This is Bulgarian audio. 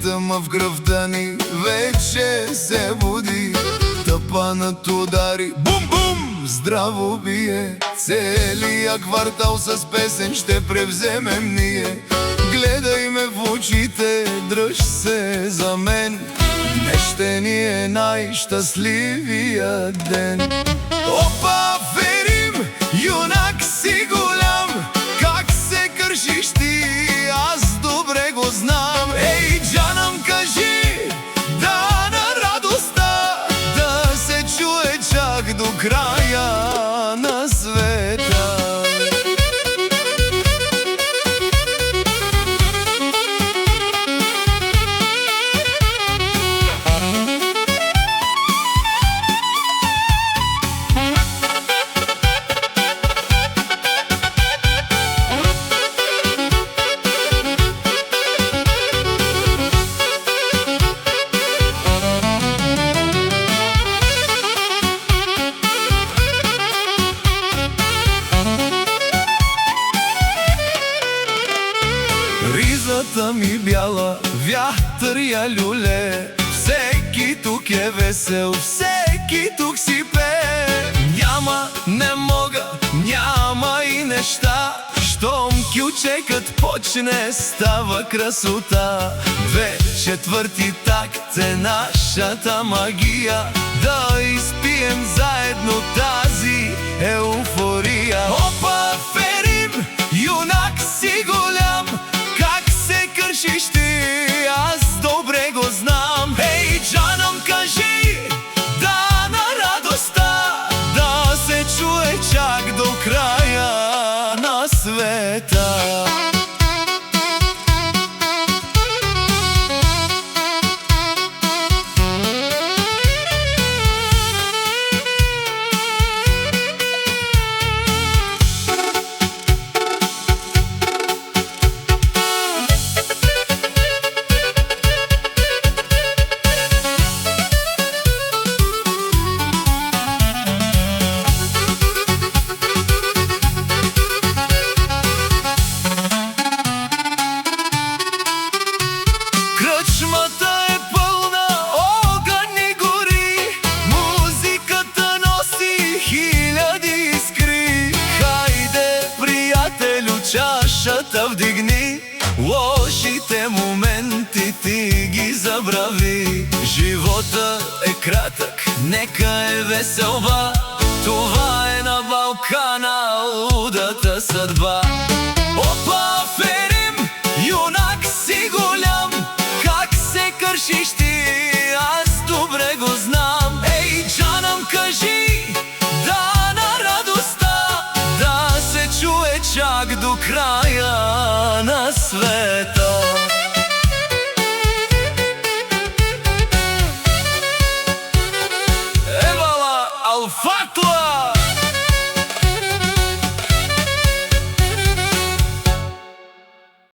ритъма в кръвта ни вече се буди. Тъпанът удари, бум-бум, здраво бие. Целия квартал с песен ще превземем ние. Гледай ме в очите, дръж се за мен. Днес ще ни е най-щастливия ден. Опа, верим, юнак си голям. Как се кършиш ти, аз добре го знам. Ей, джанам, кажи да на радостта, да се чуе чак до края на света. Ризата ми бяла, вятър я люле. Всеки тук е весел, всеки тук си пее. Няма, не мога, няма и неща. Щом кючекът почне, става красота. 2/4 такт е нашата магия. Да изпием заедно тази еуфория. Опа, ферим, юнак си голям. Кършиш ти, аз добре го знам. Ей, джанам, кажи да на радостта, да се чуе чак до края на света. Кръчмата е пълна, огън и гори. Музиката носи хиляди искри. Хайде, приятелю, чашата вдигни. Лошите моменти ти ги забрави. Живота е кратък, нека е веселба. Това е на Балкана лудата съдба. Опа, ферим, юнак си голям. Кършиш ти, аз добре го знам. Ей, джанам, кажи да на радостта, да се чуе чак до края на света. Евала Алфатла!